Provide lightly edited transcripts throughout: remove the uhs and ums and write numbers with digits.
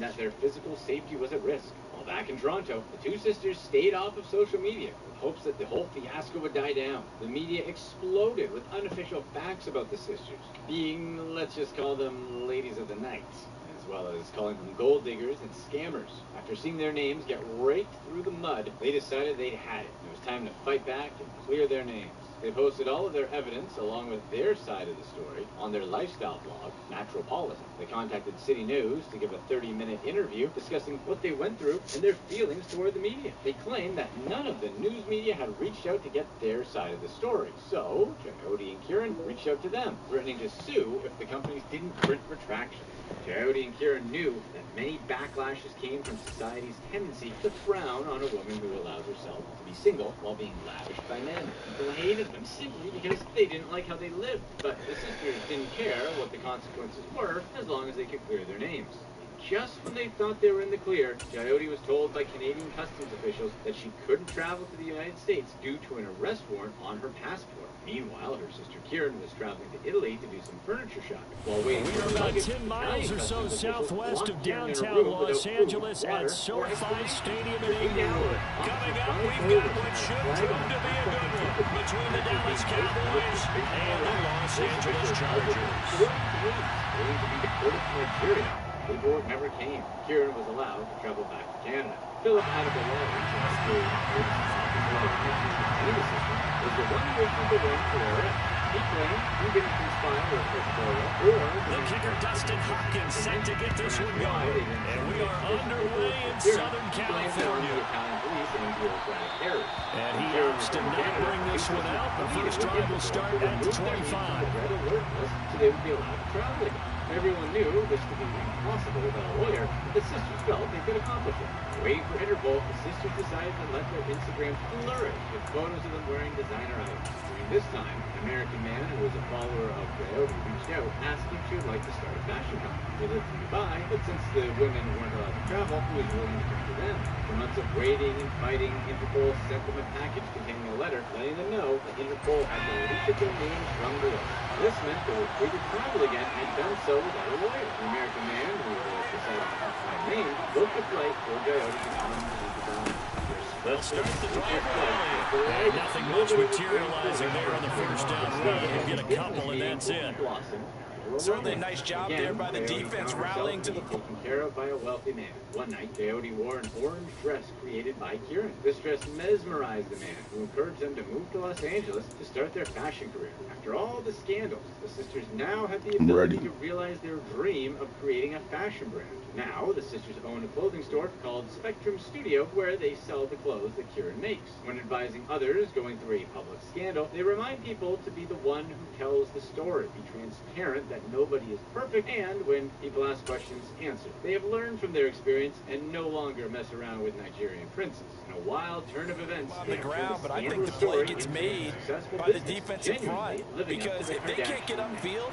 and that their physical safety was at risk. While back in Toronto, the two sisters stayed off of social media with hopes that the whole fiasco would die down. The media exploded with unofficial facts about the sisters, being, let's just call them, ladies of the night, as well as calling them gold diggers and scammers. After seeing their names get raked through the mud, they decided they'd had it. It was time to fight back and clear their names. They posted all of their evidence, along with their side of the story, on their lifestyle blog, Naturopolitan. They contacted City News to give a 30-minute interview discussing what they went through and their feelings toward the media. They claimed that none of the news media had reached out to get their side of the story. So, Coyote and Kieran reached out to them, threatening to sue if the companies didn't print retractions. Coyote and Kieran knew that many backlashes came from society's tendency to frown on a woman who allows herself to be single while being lavished by men. People hated them simply because they didn't like how they lived, but the sisters didn't care what the consequences were as long as they could clear their names. Just when they thought they were in the clear, Coyote was told by Canadian customs officials that she couldn't travel to the United States due to an arrest warrant on her passport. Meanwhile, her sister Kieran was traveling to Italy to do some furniture shopping. While waiting for her about luggage, 10 miles or so southwest of downtown Los Angeles at SoFi Stadium in Inglewood. Coming up, we've got what should prove to be a good one between the Dallas Cowboys and the Los Angeles Chargers. Paperwork never came. Kieran was allowed to travel back to Canada. Philip out of the way was the one waiting to win for Florida. He claimed he didn't conspire with Florida or the kicker Dustin Hopkins set to get this one going. And we are underway in Southern California. And he opts to not bring this one out. The first drive will start at the 25. So they would be allowed to travel again. Everyone knew this to be impossible without a lawyer, but the sisters felt they could accomplish it. Waiting for interval, the sisters decided to let their Instagram flourish with photos of them wearing designer items. During this time, an American man who was a follower of Coyote reached out, asking if she would like to start a fashion company. They lived nearby, but since the women weren't allowed to travel, he was willing to come to them. After months of waiting and fighting, Interpol sent them a package containing a letter letting them know that Interpol had deleted their names from the list. This meant they were free to travel again and done so without a lawyer. The American man, who was decided to have my name, booked a flight for Coyote to come to the ground. They'll start the drive early. Nothing much materializing there on the first down run. You get a couple and that's it. Certainly a nice job there by the defense, rallying to the taken care of by a wealthy man. One night, Coyote wore an orange dress created by Kieran. This dress mesmerized the man, who encouraged them to move to Los Angeles to start their fashion career. After all the scandals, the sisters now had the ability to realize their dream of creating a fashion brand. Now, the sisters own a clothing store called Spectrum Studio, where they sell the clothes that Kieran makes. When advising others going through a public scandal, they remind people to be the one who tells the story, be transparent that nobody is perfect, and when people ask questions, answer. They have learned from their experience and no longer mess around with Nigerian princes. In a wild turn of events, on the ground, but I think the play gets made by the defensive front, because if they can't get upfield,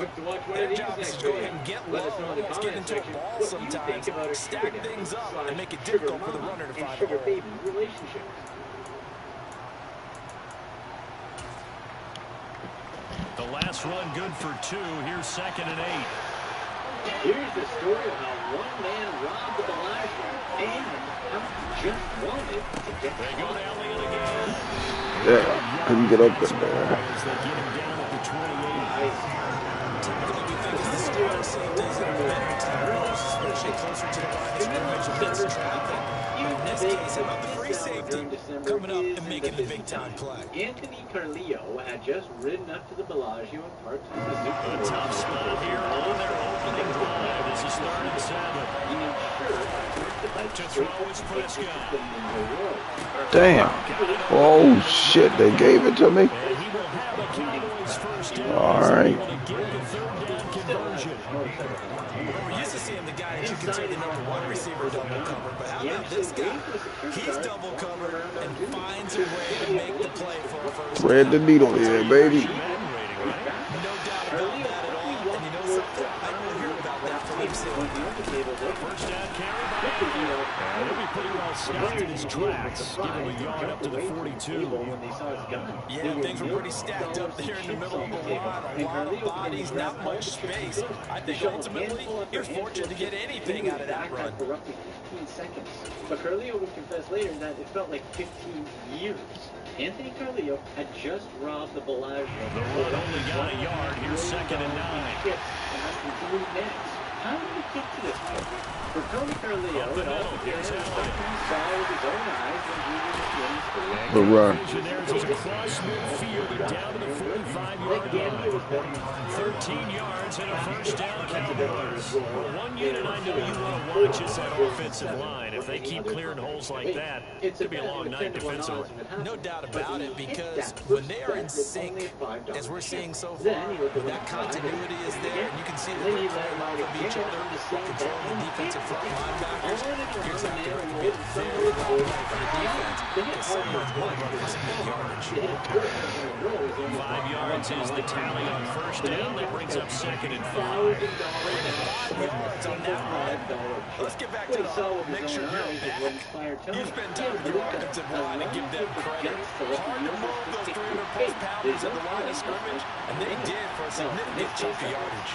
their job is to go ahead and get low, almost get into a ball sometimes, stack things up, and make it difficult for the runner to find a hole. The last run good for 2. Here's 2nd and 8. Here's the story of how one man robbed the Bellagio and just wanted to get they go down the end again. Yeah, couldn't get up there. As they get him down at the 28. Typically, we think as the starting safeties that are better tackles, especially closer to the line of scrimmage against traffic. In this case, how about the free safety coming up and making the big-time play? Anthony Carlillo had just ridden up to the Bellagio and parked his Suzuki. A tough spot here on their opening drive. This is 3rd and 7. He made sure to throw his Prescott. Damn. Oh, shit. They gave it to me. And he will have the Cowboys first down. All right. Able to get the 3rd down conversion. We're used to seeing the guy that you consider the #1 receiver double covered, but how about this guy? He's double covered and finds a way to make the play for a first down. Thread the needle here, baby. No doubt about that at all. And you know something? I don't hear about that from him soon. First down carry by Elliott. And he'll be pretty well stopped in his tracks. Give him a yard up to the 42. Yeah, things were pretty stacked up there in the middle of the line. A lot of bodies, not much space. I think ultimately, he was fortunate to get anything out of that run. For roughly 15 seconds. But Carleo would confess later that it felt like 15 years. Anthony Carleo had just robbed the Bellagio. The run only got a yard. Here's 2nd and 9. How did he get to this point? For Tony Carleo, Up the middle. Here's Elliott. The run. There's a cross midfield and down to the 45-yard line. 13 yards and a first down, Cowboys. Well, one unit I know you want to watch is that offensive line. If they keep clearing holes like that, it could be a long night defensively. No doubt about it, because when they are in sync, as we're seeing so far, that continuity is there, and you can see that they're playing off of each other, controlling the defensive front linebackers. You're talking about very well for the defense, because someone's going to run some big yardage. 5 yards is the tally on first down. That brings up 2nd and 5. 5 yards on that run. Let's get back to the make sure you're back. You spend time with your offensive line and give them credit. Hard to move those 300-plus pounders at the line of scrimmage, and they did for a significant chunk of yardage.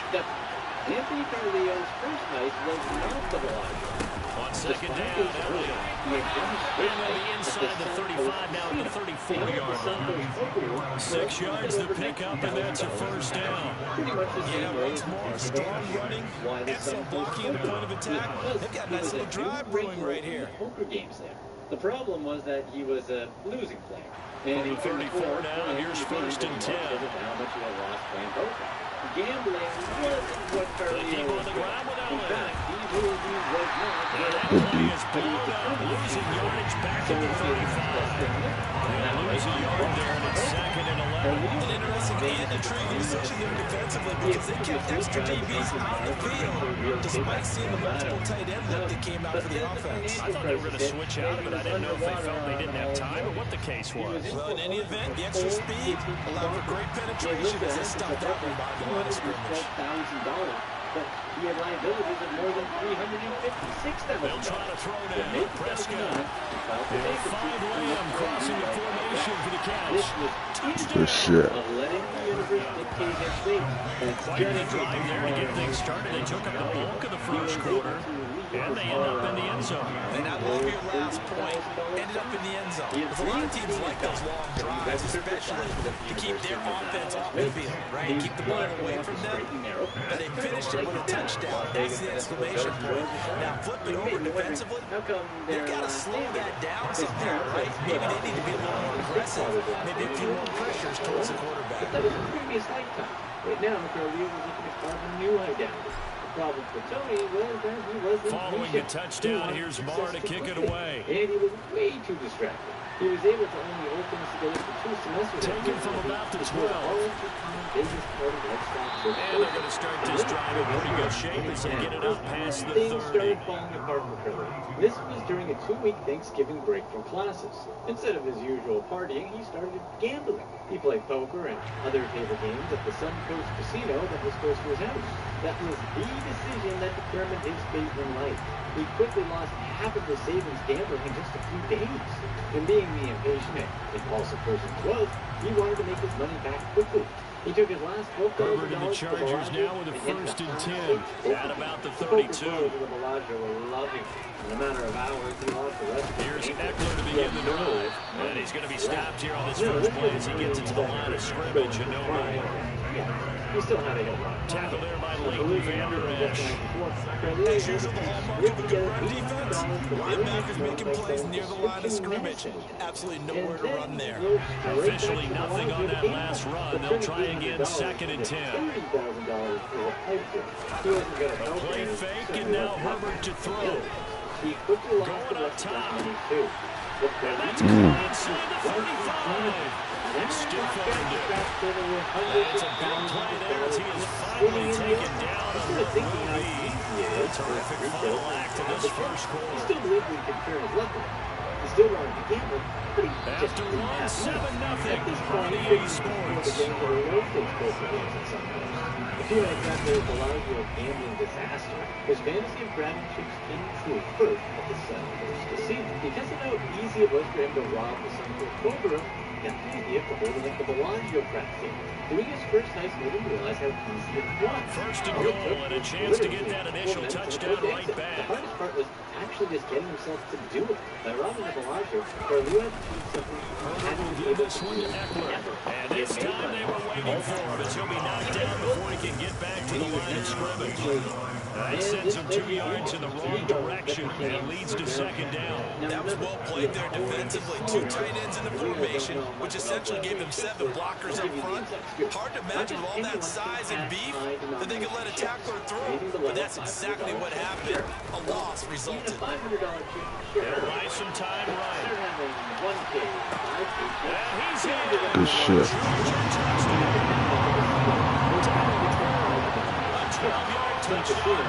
Anthony Carleo's first night was not the Bellagio. On 2nd down, Elliott. And on the inside the 35, now at the 34-yard line. 6 yards to pick up, and that's a first down. Yeah, once more, strong running, excellent blocking in the point of attack. They've got a nice little drive brewing right here. Poker games there. The problem was that he was a losing player. And he 34 now, and here's 1st and 10. How much he had lost playing poker. Gambling wasn't what Carleo was doing. In fact, he really was not. That play is blown up, losing yardage back at the 35. And lose a yard there, and it's 2nd and 11. An interesting and intriguing decision there defensively, because they kept extra DBs on the field, despite seeing the multiple tight end look that came out for the offense. I thought they were going to switch out of it. I didn't know if they felt they didn't have time or what the case was. Well, in any event, the extra speed allowed for great penetration as they stopped that one by the line of scrimmage. But he had liabilities of more than $356,000. They'll try to throw now. Prescott. They'll find Lamb crossing the formation for the catch. Good shit. Quite a drive there to get things started. They took up the bulk of the first quarter, and they end up in the end zone. And that will be your last point. Ended up in the end zone. Because a lot of teams like those long drives, especially to keep their offense off the field, right? Keep the ball away from them. And they finished it with a touchdown. That's the exclamation point. Now flip it over defensively. They've got to slow that down somehow, right? Maybe they need to be a little more aggressive. Maybe a few more pressures towards the quarterback. That was a previous lifetime. Right now, Carleo was looking to carve a new identity. The problem for Tony was that he wasn't following a touchdown. Here's Marr to kick it away. And he was way too distracted. He was able to only open his goals for 2 semesters. Taken from about the 12. And they're going to start this drive in pretty good shape as they get it up past the 30. Things started falling apart for Curly. This was during a 2-week Thanksgiving break from classes. Instead of his usual partying, he started gambling. He played poker and other table games at the Suncoast Casino that was close to his house. That was the decision that determined his fate in life. He quickly lost half of his savings gambling in just a few days. And being the impatient and impulsive person he was, he wanted to make his money back quickly. He took his last $12,000 Herbert and the Chargers now with a 1st and 10 at about the 32. In a matter of hours, he lost the rest. Here's Eckler to begin the drive, and he's going to be stopped here on this first play as he gets into the line of scrimmage and no more. He still had a hit run. Tackle there by Leighton Vander Esch. As usual, the hallmark of a good run defense. Linebackers making plays near the line of scrimmage. Absolutely nowhere to run there. Officially nothing on that last run. They'll try again, 2nd and 10. A play fake, and now Herbert to throw. Going up top. And that's caught inside the 35. Stiff armed it. That's a big play there as he is finally taken down on what will be a terrific final act of this first quarter. He still wanted to gamble, but he just After didn't one, have 7-0 At this on point, the he A Sports. the game where no stakes poker games at some point. A few nights after Bellagio gambling disaster, his fantasy of grabbing chips came true first at the Sun Coast Casino. Because of how easy it was for him to rob the Sun Coast poker room, he got the idea for holding up the Bellagio crap game. Doing his first heist made him realize how easy it was. First and goal, and a chance to get that initial touchdown right back. The hardest part was actually just getting himself to do it. By robbing the Bellagio, Carleo had to do something Will give this one to Eckler. And this time they were waiting for him as he'll be knocked down before he can get back to the line of scrimmage. That sends him 2 yards in the wrong direction and leads to second down. That was well played there defensively. 2 tight ends in the formation, which essentially gave them 7 blockers up front. Hard to imagine with all that size and beef that they could let a tackler through. But that's exactly what happened. A loss resulted. They'll buy some time running. And he's in. Good shit. A 12-yard touchdown.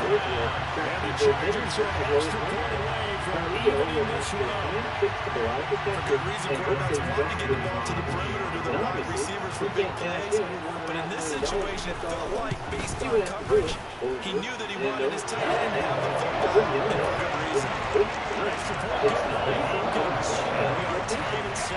And the Chargers are an extra point away from evening this run. For good reason, quarterbacks want to get the ball to the perimeter to the wide receivers for big plays. But in this situation, it felt like, based on coverage, he knew that he wanted his tight end to have the football, and for good reason. Extra point by the Falcons. And we are tied at 7.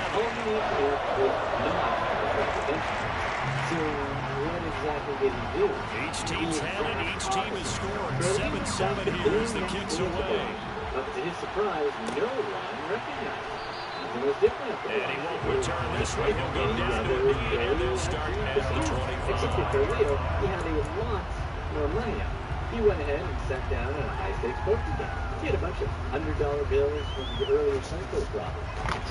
Exactly did he do? Each team's had it. Each team has scored 7-7 here as the kicks away. But to his surprise, no one recognized him. Nothing was different up there. And he won't return this way. He'll go down to a knee, and they'll start at the 25. Except for Carleo, he had a lot more money out. He went ahead and sat down at a high-stakes poker game. He had a bunch of $100 bills from the earlier Suncoast robbery.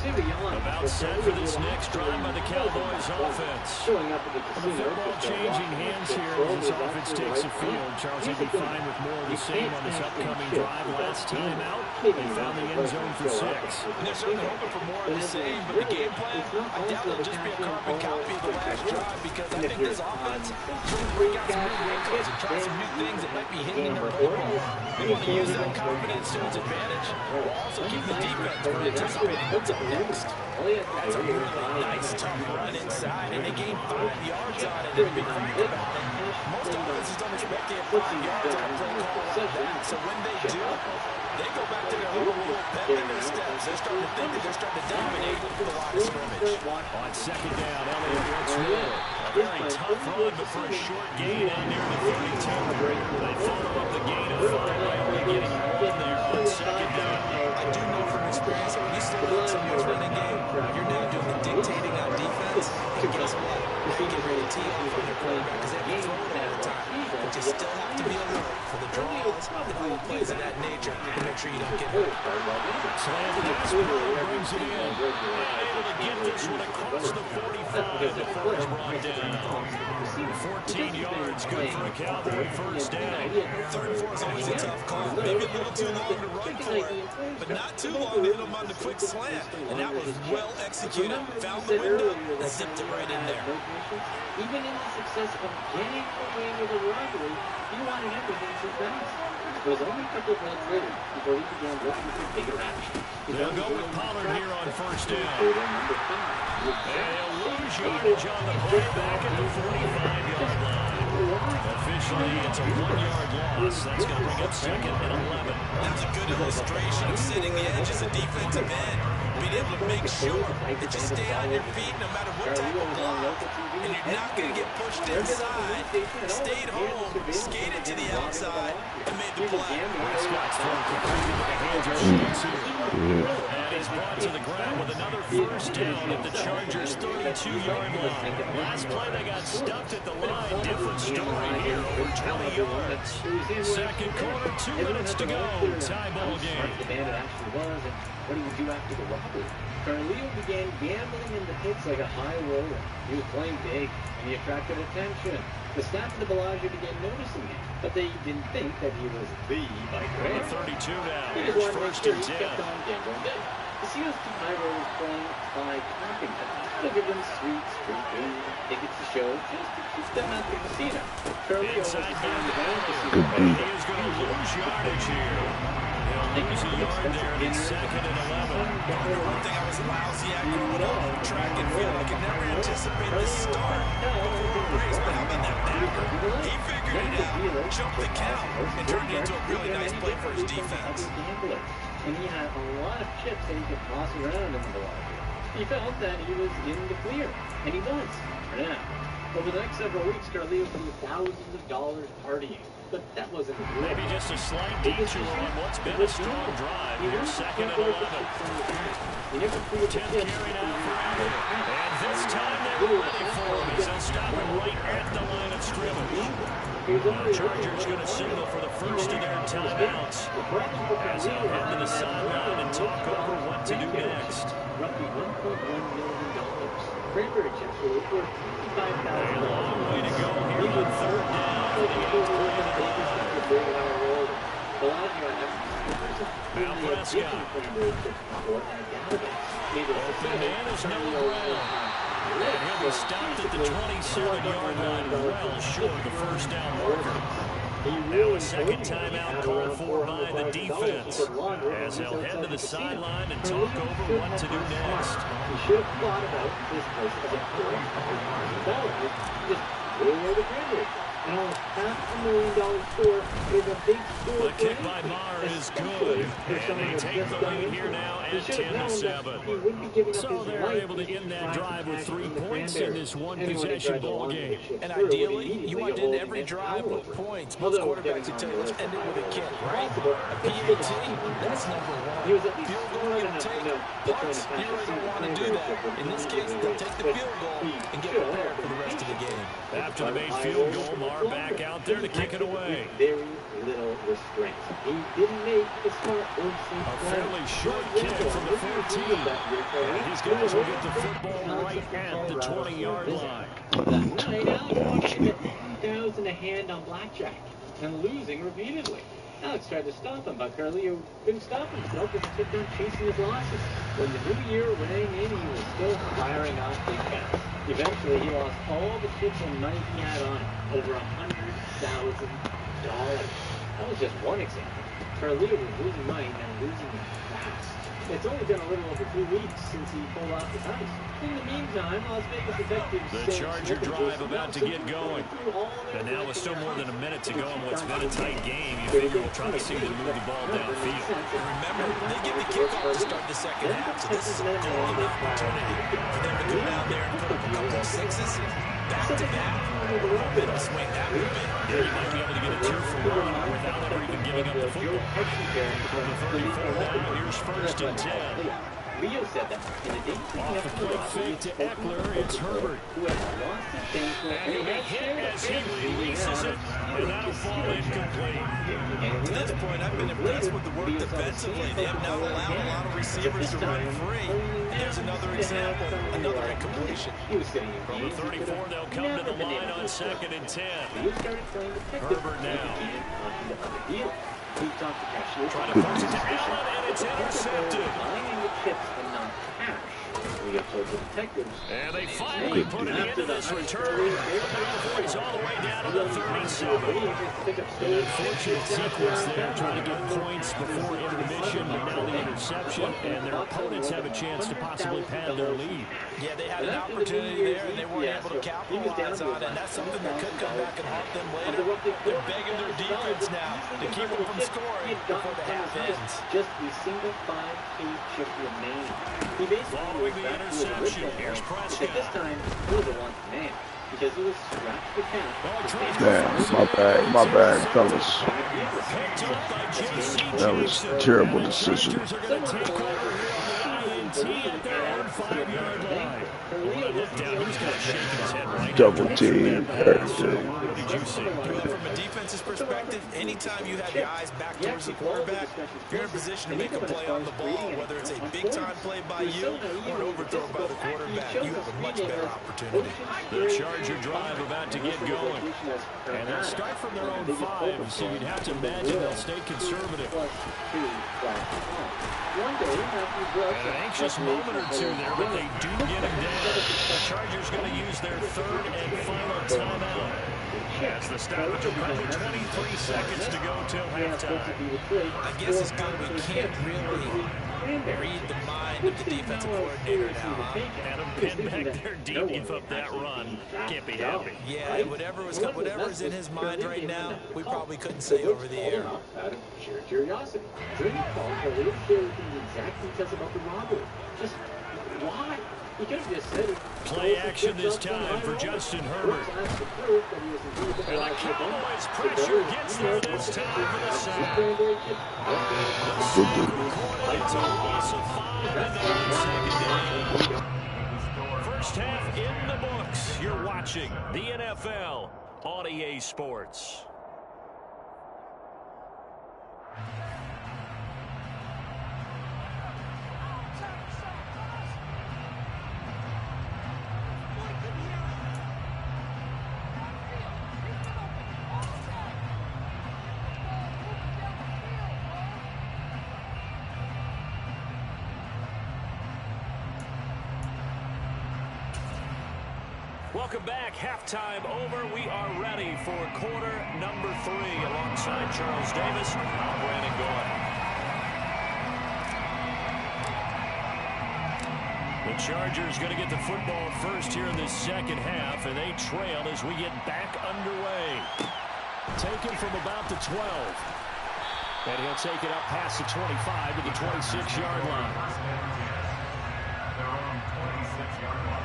About set for this next drive by the Cowboys offense. Showing up at the The football changing hands here as this offense takes the field. Charles will be fine with more of the same on this upcoming drive. Last time out, they found the end zone for 6. And they're certainly hoping for more of the same, but the game plan, I doubt it'll just be a carbon copy of the last drive, because I think this offense is going to break out some new wrinkles and try some new things that might be hidden in their playbook. They want to use that confidence to its advantage, while also keeping the defense from anticipating what's up next. That's a really nice, tough run inside, and they gained 5 yards on it. And to be frank about it, most offenses don't expect to get 5 yards on a play call like that. So when they do, they go back to their old rule, pep in their steps. They're starting to think that they're starting to dominate the line of scrimmage. On second down, Elliott gets rid. A very tough run, but for a short gain out near the 32. They follow up the gain of 5 by only getting 1 there on second down. I do know from experience that when you slow down someone's running game, you're now doing the dictating on defense. And guess what? You get ready to tee off on their quarterback because they have to throw it all the time. But you still have to be alert for the draws and other plays of that nature to make sure you don't get hurt. Slam pass, brings it in. Able to get this one across the 45 before it's brought down. 14 yards, good for a Cowboy first down. 3rd and 4 is always a tough call. Maybe a little too long to run for it, but not too long to hit him on the quick slant. And that was well executed. Found the window and zipped it right in there. Even in the success of getting away with a robbery, he wanted everything so fast. It was only a couple of minutes later before he began looking for bigger action. They'll go with Pollard here on first down. And they'll lose yardage on the play back at the 45-yard line. Officially, it's a 1-yard loss. That's going to bring up second and 11. That's a good illustration of sitting the edge as a defensive end. Being able to make sure that you stay on your feet no matter what type of block. And you're not going to get pushed inside. Stayed home, skated to the outside, and made the play. Scott's thrown completely into the hands of Sheets here. And he's brought to the ground with another first down at the Chargers' 32-yard line. Last play, they got stuffed at the line. Different story here, over 20 yards. Second quarter, 2 minutes to go. Tie ball game. The man it actually was, and what do you do after the robbery? Carleo began gambling in the pits like a high roller. He was playing big, and he attracted attention. The staff of the Bellagio began noticing him, but they didn't think that he was the bike racer. 32 now. He just wanted to make sure he kept on gambling big. Casinos keep high rollers playing by capping them. They'll give them sweets, free food, tickets to shows, just to keep them at the casino. Carleo was the same as the casino. He is going to lose yardage here. They'll lose a yard there, and it's 2nd and 11. One thing I was lousy at growing up, track and field. I could never anticipate the start before a race. But how about that backer? He figured it out, jumped the count, and turned it into a really nice play for his defense. And he had a lot of chips that he could toss around in the velocity. He felt that he was in the clear, and he was, for now. Over the next several weeks, Carleo would be thousands of dollars partying. But that wasn't the Maybe just a slight detour on what's been a strong drive. Here's 2nd and 11. 10th carry now for Allen. And this time they were ready for him as they'll stop him right at the line of scrimmage. The Chargers going to signal for the first of their timeouts as they'll head to the sideline and talk over what to do next. Roughly $1.1 million. Cranberry chips were worth $55,000. A long way to go here on 3rd down for the 8th play of the drive. Now Prescott. Open man is no ground. And he'll be stopped at the 27-yard line, well short of the first down marker. Now a second timeout called for by the defense as they'll head to the sideline and talk over what to do next. He should have thought about this place as a just threw away the cranberry. And almost $500,000 score is a big score. The kick by Maher is good, and they take the lead here now at 10-7. So they're able to end that drive with 3 points in this one-possession ball game. And ideally, you want to end every drive with points. Most quarterbacks would tell you, let's end it with a kick, right? A PAT, that's number one. Field goal, you'll take. Punts, you really don't want to do that. In this case, they'll take the field goal and get prepared for the rest of the game. After the made field goal, Maher back out there to kick it away. Very little restraint. He didn't make the smart A fairly short kick from the 14. And these guys will get the football right at the 20-yard line. Last night, Alex hit 1,000 a hand on blackjack and losing repeatedly. Alex tried to stop him, but Carleo couldn't stop himself as he kept on chasing his losses. When the new year rang in, he was still firing off big bets. Eventually, he lost all the chips and money he had on it, over $100,000. That was just one example. Carleo was losing money and losing it fast. It's only been a little over 2 weeks since he pulled off his house. In the meantime, Las Vegas detectives... The Charger drive about to get going. And now with still more than a minute to go in what's been a tight game, you figure we'll try to see them move the ball downfield. Remember, they get the kickoff to start the second half, so this is a golden opportunity for them to go down there and put up a couple of sixes. Back-to-back. Bit of swing that would be. Yeah, you might be able to get a 2 for 1 without ever even giving up the football. From the 34 now, here's 1st and 10. Leo said that in a day Off the quick fake to Eckler, it's Herbert. who has lost his thankful And he'll be hit as he releases it, and that'll fall incomplete. To this point, I've been impressed with the work defensively. They have not allowed a lot of receivers to run free. And there's another example, another incompletion. From the 34, they'll come to the line on 2nd and 10. Herbert now. Trying to force it to Allen, and it's intercepted. And they finally put it into this return. He's all the way down to the 37. An unfortunate sequence there, trying to get points before intermission, but now the interception, and their opponents have a chance to possibly pad their lead. Yeah, they had an opportunity there, and they weren't able to capitalize on it, and that's something that could come back and haunt them later. They're begging their defense now to keep them from scoring before the half ends. Just a single 5-page chip remaining. Following the interception, here's Prescott. This time, it was a one man because he was strapped to the count. Damn, my bad, fellas. That was a terrible decision. Double team, everything. What did you see? From a defense's perspective, anytime you have your eyes back towards the quarterback, if you're in position to make a play on the ball, whether it's a big-time play by you or an overthrow by the quarterback, you have a much better opportunity. The Charger drive about to get going. And they'll start from their own 5, so you'd have to imagine they'll stay conservative. An anxious moment or two there, but they do get him down. The Chargers going to use their 3rd and final timeout. As the stoppage will come with 23 seconds to go till halftime. I guess it's good we can't really read the mind of the defensive coordinator now, huh? Adam pinned back there deep, give up that run. Can't be happy. Yeah, whatever's in his mind right now, we probably couldn't say over the air. Out of sheer curiosity. During the call, Khalil shared with him the exact details about the robbery. Just why? He could have just said it. Play action this time for Justin Herbert. And the Cowboys pressure gets there this time for the sack. The sack recorded. It's a loss of 5 in the second. First half in the books. You're watching the NFL on EA Sports. Welcome back. Halftime over. We are ready for quarter number 3. Alongside Charles Davis, I'm Brandon Gordon. The Chargers going to get the football first here in this second half, and they trail as we get back underway. Taken from about the 12. And he'll take it up past the 25 to the 26-yard line. They're on 26-yard line.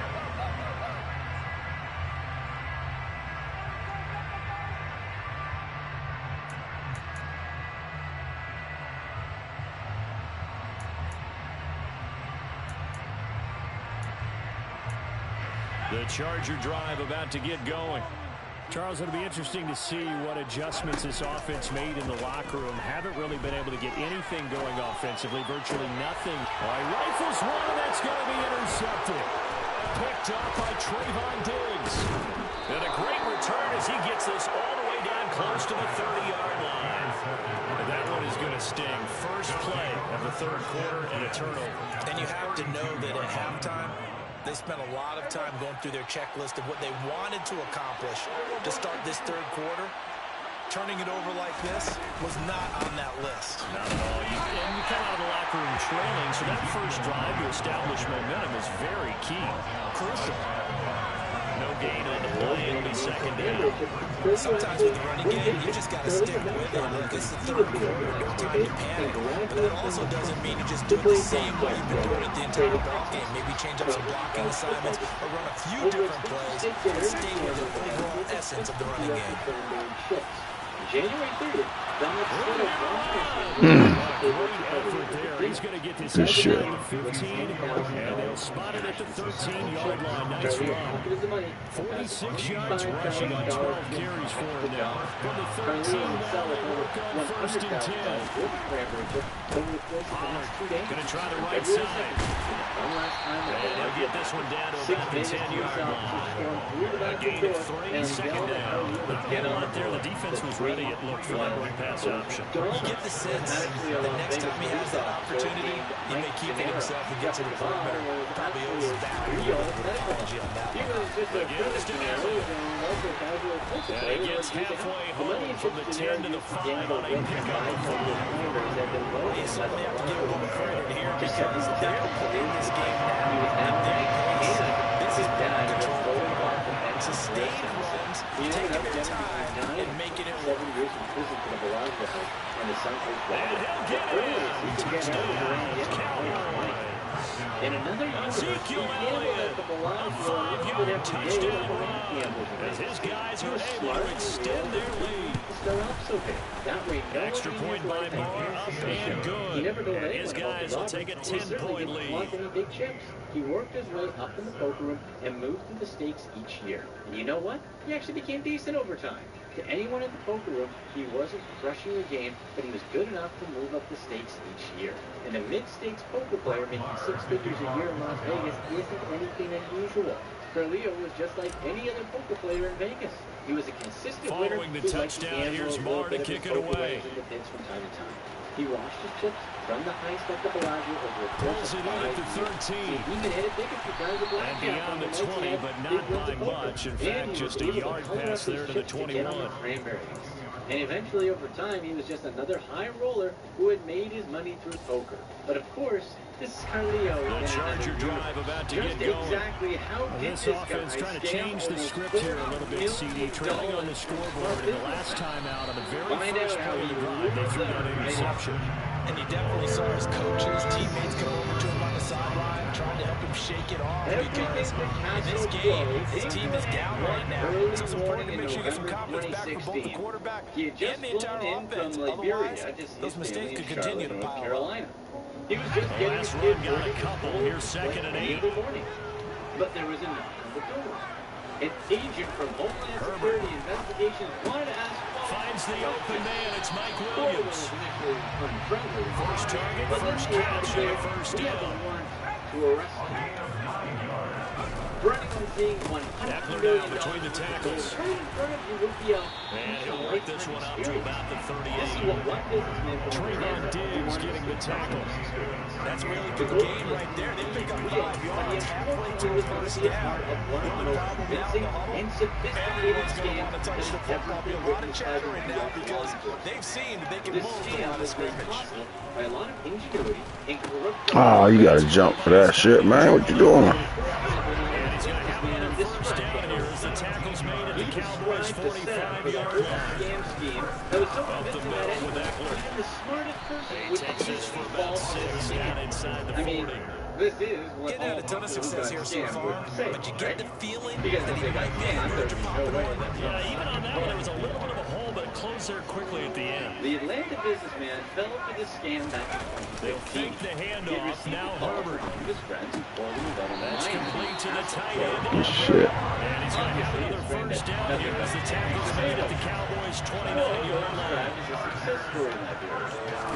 The Charger drive about to get going. Charles, it'll be interesting to see what adjustments this offense made in the locker room. Haven't really been able to get anything going offensively, virtually nothing. All right, rifles one, and that's going to be intercepted. Picked up by Trayvon Diggs. And a great return as he gets this all the way down close to the 30-yard line. And that one is going to sting. First play of the third quarter and a turnover. And you have to know that at halftime, they spent a lot of time going through their checklist of what they wanted to accomplish to start this third quarter. Turning it over like this was not on that list. Not at all. And you come out of the locker room trailing, so that first drive to establish momentum is very key. Crucial. No gain on the play. It'll be second down. Sometimes with the running game, you just got to stick with it. Look, it's the third quarter. No time to panic. But that also doesn't mean you just do it the same way you've been doing it the entire ball game. Maybe change up some blocking assignments or run a few different plays and stay with the overall essence of the running game. January 30th. He's going to get this Good shit. at the 15, and they'll spot it at the 13-yard line. Nice run. 46 yards rushing on 12 carries for him now. From the 13, now they work on first and 10. Pollard going to try the right side. And they'll get this one down to about the 10-yard line. A gain of 3, second down. Not a lot there. The defense was ready. It looked for that one pass option. You get the sense that next time he has that opportunity, he may keep it himself and get to the perimeter. Probably owes his back a little bit of an apology on that one. Against an effort. And he gets halfway home from the 10 to the 5 on a pickup of 4. You certainly have to give him credit here because they're playing this game now at their pace. This is ball control. Sustained runs, taking their time, and making it work. And he'll get it. Touchdown, Cowboys. In another Ezekiel Elliott, a 5-yard touchdown run, as his guys are able to extend their lead. Extra point by Moore, up and good. And his guys will take a 10-point lead. He worked his way up in the poker room and moved through the stakes each year. And you know what? He actually became decent over time. To anyone in the poker room, he wasn't crushing the game, but he was good enough to move up the stakes each year. And a mid-stakes poker player making 6 figures a year in Las Vegas isn't anything unusual. Carleo was just like any other poker player in Vegas. He was a consistent winner. Following the touchdown, here's Moore to kick it away. From time to time. He washed his chips from the heist at the Bellagio over a course of 5 years. He even had a ticket for guys at And beyond the 20, but not by much. In fact, just a yard pass there to the 21. And eventually, over time, he was just another high roller who had made his money through poker. But of course, this is Carleo. The Charger drive about to get going. Exactly how did this offense trying to change the script here a little bit, CD. Trailing on the scoreboard, and the last time out on the very first play of the drive, they threw that interception. And you definitely saw his coaches, teammates come over to him on the sideline, trying to help him shake it off, because in this game, his team is down right now. So it's important to make sure you get some confidence back for both the quarterback and the entire offense. Otherwise, those mistakes could continue to pile up. He was just getting his run got a couple. Here's 2nd and 8. But there was a knock on the door. An agent from Homeland Security Investigations wanted to ask. Finds the open man. It's Mike Williams. First target, first catch, and a first down. To arrest him. Running on seeing $100 million between the tackles. And he'll work this one out to about the 38. Trayvon Diggs getting the tackle. That's really good game right there. They pick up 5 yards halfway to the first down. The only problem now, the fans are going to want to touch the football. Be a lot of chattering now because they've seen that they can move from the line of scrimmage. By a lot of ingenuity and corrupt. Oh, you gotta jump for that shit, man. What you doing? First down here as the tackle's made at the Cowboys' 45-yard line. Up the middle with Eckler. He takes this for about 6 down inside the 40. This is what Getting had a ton of success here so far, but you get the feeling that he might be on the verge of popping over. Yeah, even on that one, there was a little bit of a hole, but it closed there quickly at the end. The Atlanta businessman fell for the scam back in 2015. They'll fake the handoff. Now Herbert. That's complete to the tight end. Shit. And he's going to get another first down here as the tackle's made at the Cowboys' 29-yard line. He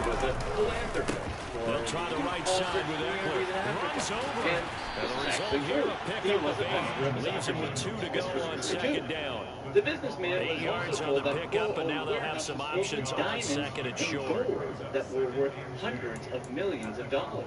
was a philanthropist. They'll try the right side with Eckler. Runs over. And the result here, a pickup of 8. Leaves him with 2 to go on 2nd down. The businessman 8 yards on the pickup, and now they'll have some options on 2nd and short. That were worth hundreds of millions of dollars.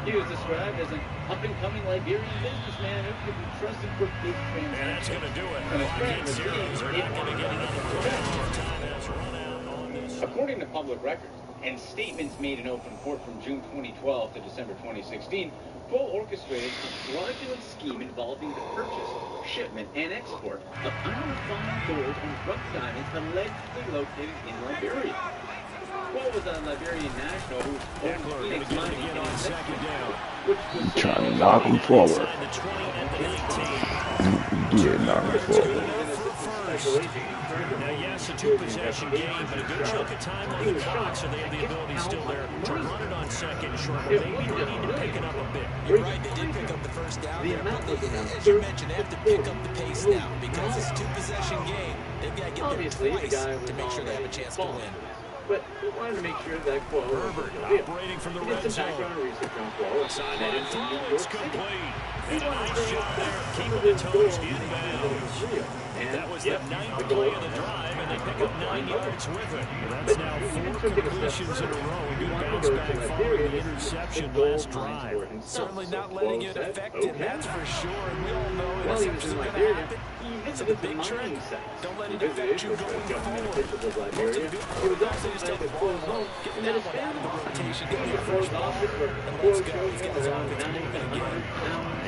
He was described as an up-and-coming Liberian businessman who could be trusted for big transactions. And that's going to do it. Rocket Zeros are not going to get another play. Time has run out on this. According to public records and statements made in open court from June 2012 to December 2016, Cole orchestrated a fraudulent scheme involving the purchase, shipment, and export of unrefined gold and rough diamonds allegedly located in Liberia. Cole was a Liberian national who owned Phoenix Mining in 2nd down, which was Trying to knock him forward. He did knock him forward. Now, yes, a 2-possession game, but a good chunk of time on the clock, so they have the ability still there to run it on 2nd and short. But maybe they need to pick it up a bit. You're right, they did pick up the first down there, but as you mentioned, they have to pick up the pace now because it's a 2-possession game. They've got to get there twice to make sure they have a chance to win. But we wanted to make sure that Quo operating from the red zone. Sideline throw, it's complete. And a nice job there, keeping the toes inbounds. That was the 9th play of the drive, and they pick up 9 yards with it. That's now 4 completions in a row. A good bounce back following the interception last drive. Certainly not letting it affect him, that's for sure. And we all know interceptions are going to happen. It's a big trick. Don't let it affect you going forward. Most of the good also just tell the ball alone. Get the down out of the rotation. Give me a first ball. And let's go. He's getting his offense moving again.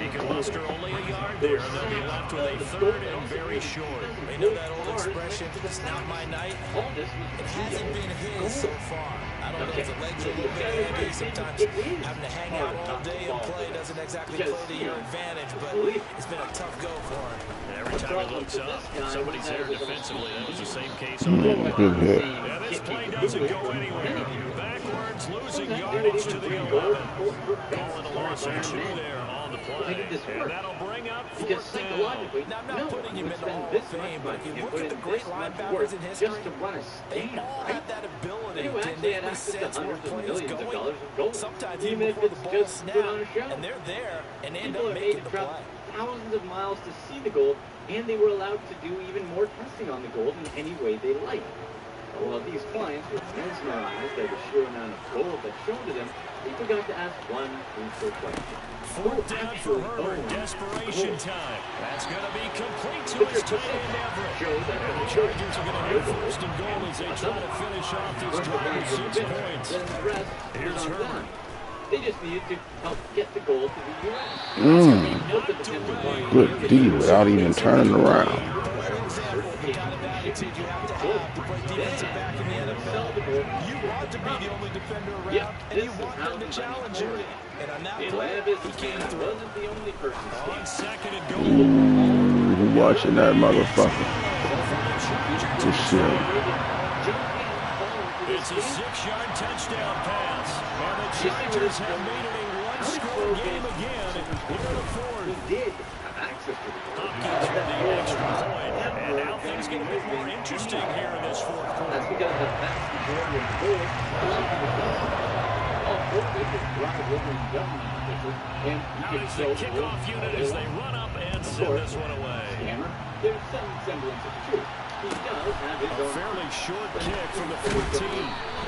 He can muster only a yard there, and they'll be left with a 3rd and very short. You know that old expression, it's not my night? It hasn't been his so far. I don't know if the legs are a little bit heavy. Sometimes having to hang out all day and play doesn't exactly play to your advantage, but it's been a tough go for him. Every time he looks up, somebody's there defensively. That was the same case on the yeah, this play doesn't go anywhere. Backwards, losing yardage to the 11. Calling a loss of 2 there on the play. And that'll bring up 4th down. Now, I'm not putting him in the Hall of Fame, but if you look at the great linebackers in history, they all have that ability to make sense where plays going. Sometimes even before the ball snapped, and they're there, and they end up making the play. Thousands of miles to see the goal, and they were allowed to do even more testing on the goal in any way they liked. While these clients were mesmerized by the sheer amount of gold that's shown to them, they forgot to ask one crucial question. Fourth down for Herbert, desperation time. That's going to be complete to his tight end Everett. And the Chargers are going to have first and goal as they try to finish off this drive with 6 points. Then the rest Here's was on Herbert. them. They just needed to help get the goal to the U.S. Good D without even turning around. The kind of attitude you have to play defensive back in the NFL. You want to be the only defender around, and you want them to challenge you. And on that play, he came through. Wasn't the only person. On second and goal. Who watching that motherfucker? Good shit. It's a 6-yard touchdown pass. And the Chargers have made it a one-score game again here in the fourth. He did have access to the goal. Hopkins with the extra point. And now things get a bit more interesting here in this fourth quarter. That's because the vast majority of the goals all four pitchers drive over in government officials, and you Now can it's show the kickoff unit as they run up and send this one away. Scammer, there's some semblance of truth. He does have his A own fairly short kick from the 14.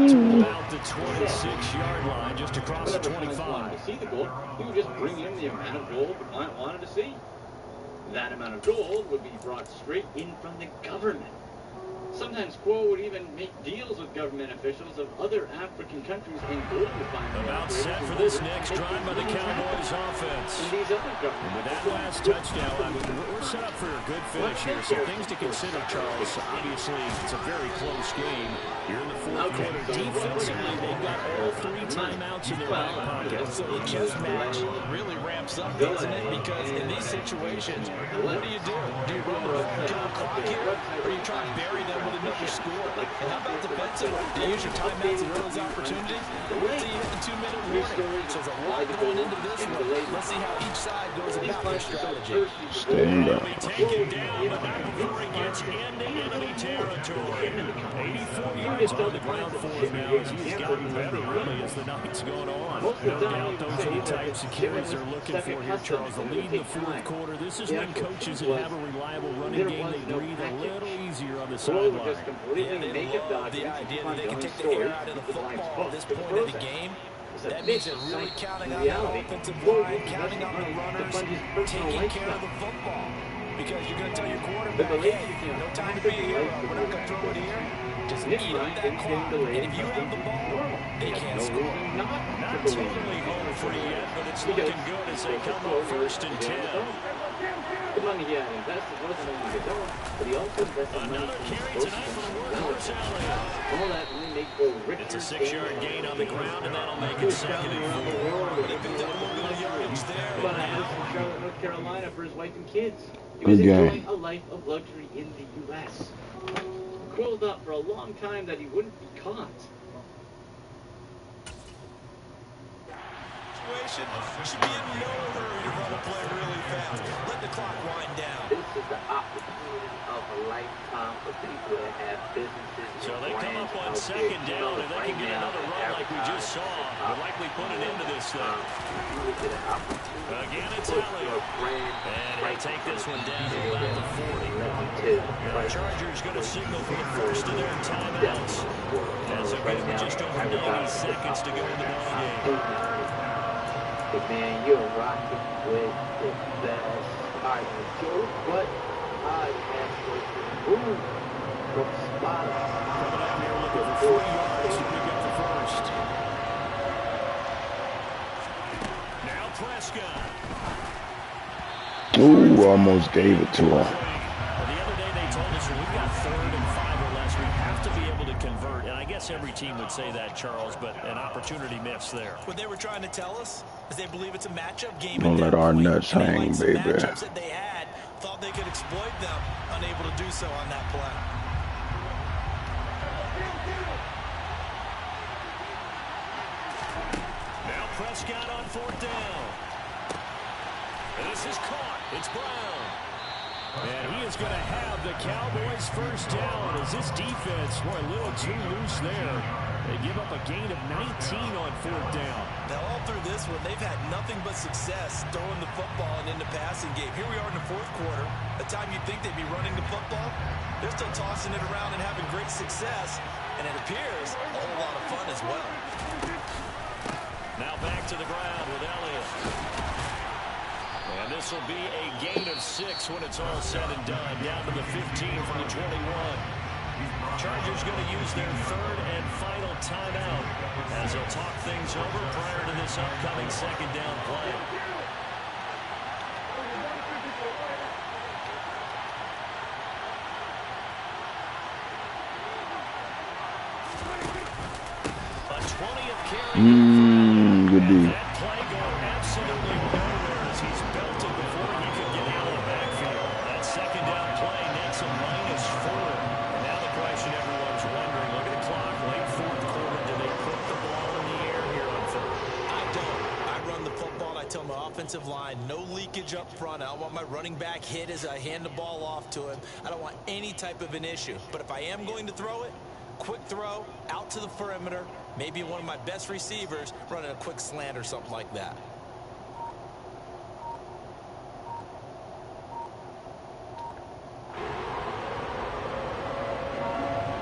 To about the 26-yard line, just across the 25. To see the goal, he would just bring in the amount of gold the client wanted to see. That amount of gold would be brought straight in from the government. Sometimes Quo would even make deals with government officials of other African countries and gold refinery About operators set for in this order next to make drive by the Cowboys offense. in these other government And with that last touchdown, I mean, we're set up for a good finish here. Some things to consider, Charles. Obviously, it's a very close game. You're in the fourth quarter. Defensively, they've got all 3 timeouts in their back pocket. The chess match really ramps up, doesn't it? Because in these situations, what do? Do you run the clock here, or you try and bury them with another score? And how about defensively? Do you use your timeouts and those opportunities? Wait till you hit the 2-minute warning. So there's a lot going into this one. Let's see how each side goes about their strategy. Stand up. Taken down, but not before he gets into enemy territory. 84 yards on the ground for him now as he's gotten better, really, as the night's going on. No doubt those are the types of carries they're looking for here, Charles. The lead in the fourth quarter. This is when coaches that have a reliable running game, they breathe a little easier on the sideline. Yeah, they love the idea that they can take the air out of the football at this point of the game. That means they're really counting on that offensive line, counting on the runners, taking care of the football. Because you're going to tell your quarterback, hey, no time to be here. We're not going to throw it here. Just eat up that clock. And if you have the ball, they can't score. Not totally home free yet, but it's looking good as they come up first and 10. The money he had invested wasn't only his own, but he also invested money Another from his carry tonight for the Workhorse Alley. all that money make go richer. It's a 6-yard gain on the ground, and that'll make it second and 4. They picked up a little bit of yardage there. But I asked from Charlotte, North Carolina for his wife and kids. He Good was enjoying game. a life of luxury in the U.S. Quilled up for a long time that he wouldn't be caught. Should be in no hurry to run a play really fast. Let the clock wind down. This is the opportunity of a lifetime for people that have businesses. So they come up on second down, and they can get another run like we just saw. They'll likely put it into this thing. Again, it's Alley. And he'll take this one down to about the 40. The Chargers going to signal for the first of their timeouts. As they're going with just over 90 seconds to go in the ballgame. But man, you're rocking with the best. Alright, Joe, what podcast was the move from spot? Coming up here looking for 4 yards to pick up the first. Now Prescott. Ooh, almost gave it to him. Well, the other day they told us when we've got 3rd and 5 or less, we have to be able to convert. And I guess every team would say that, Charles, but an opportunity missed there. What they were trying to tell us is they believe it's a matchup game. Don't let our nuts hang, baby. Matchups that they had, thought they could exploit them, unable to do so on that play. Now Prescott on 4th down. And this is caught. It's Brown. And he is going to have the Cowboys first down as this defense were a little too loose there. They give up a gain of 19 on 4th down. Now all through this one, they've had nothing but success throwing the football and in the passing game. Here we are in the fourth quarter. A time you'd think they'd be running the football. They're still tossing it around and having great great success, and it appears a whole lot of fun as well. Now back to the ground with Elliott. And this will be a gain of 6 when it's all said and done. Down to the 15 from the 21. Chargers going to use their third and final timeout as they'll talk things over prior to this upcoming second down play. A 20th carry. Good D. That play going absolutely nowhere as he's belted before he could get out of the backfield. That second down play nets a -4. And now the question everyone's wondering, look at the clock, late fourth quarter, do they put the ball in the air here on third? I don't. I run the football. I tell my offensive line, no leakage up front. I don't want my running back hit as I hand the ball off to him. I don't want any type of an issue. But if I am going to throw it, quick throw, out to the perimeter, maybe one of my best receivers running a quick slant or something like that.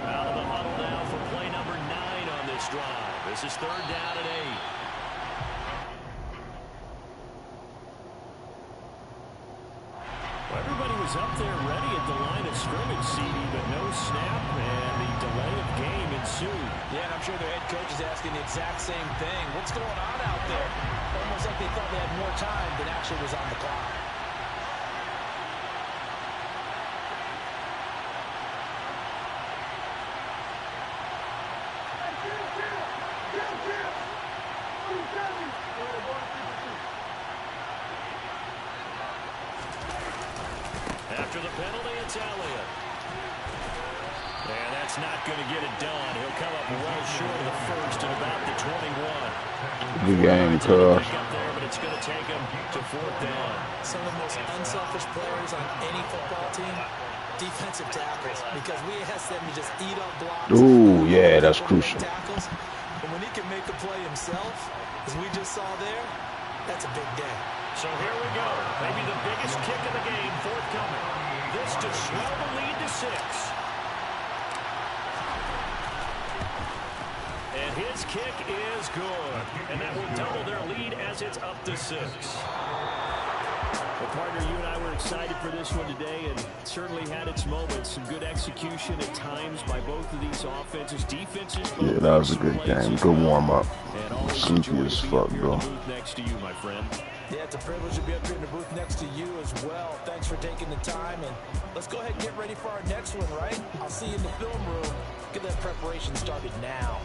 Out of the huddle now for play number 9 on this drive. This is third down and 8. Well, everybody was up there ready at the line of scrimmage, CD, but no snap, and the delay of game ensued. Yeah, and I'm sure their head coach is asking the exact same thing. What's going on out there? Almost like they thought they had more time than actually was on the clock. After the penalty, it's Elliott. And that's not going to get it done. He'll come up well short of the first at about the 21. Good game, cuz. But it's going to take him to fourth down. Some of the most unselfish players on any football team, defensive tackles, because we ask them to just eat up blocks. Ooh, yeah, that's crucial. Tackles. And when he can make a play himself, as we just saw there, that's a big day. So here we go. Maybe the biggest kick of the game forthcoming. This to swell the lead to 6. And his kick is good. And that will double their lead as it's up to 6. Well, partner, you and I were excited for this one today, and it certainly had its moments. Some good execution at times by both of these offenses. Defenses. Yeah, that was a good game. Good warm-up. Sleepy as fuck, bro. Next to you, my friend. Yeah, it's a privilege to be up here in the booth next to you as well. Thanks for taking the time, and let's go ahead and get ready for our next one, right? I'll see you in the film room. Get that preparation started now.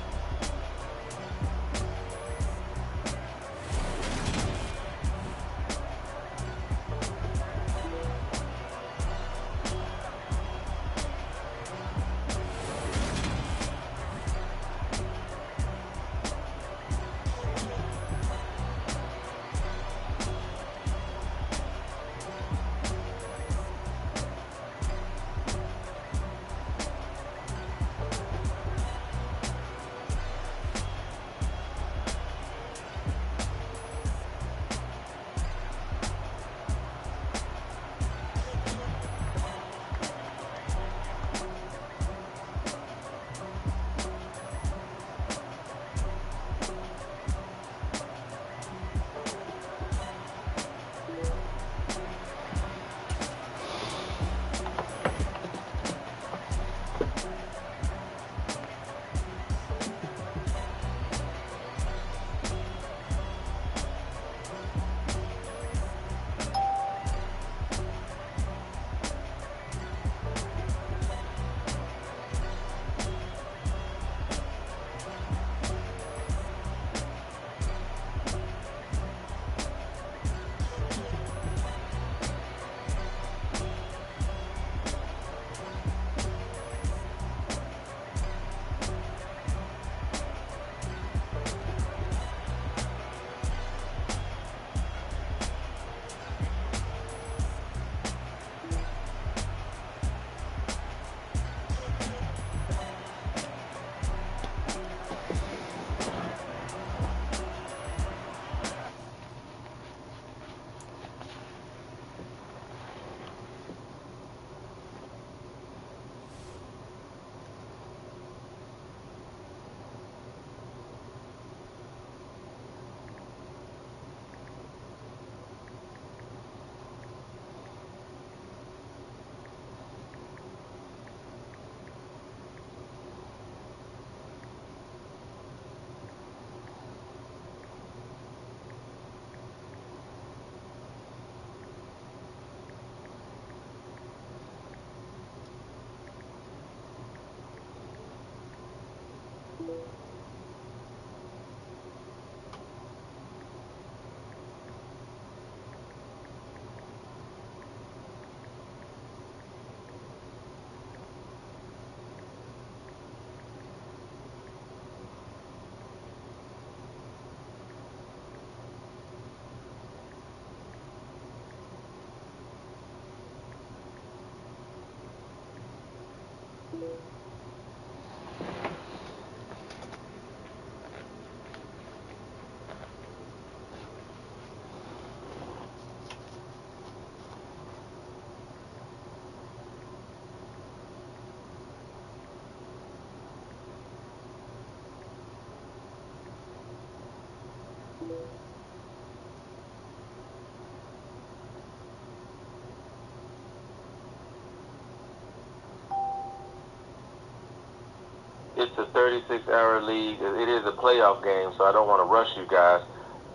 it's a 36-hour league. It is a playoff game, so I don't want to rush you guys.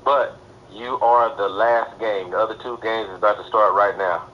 But you are the last game. The other two games is about to start right now.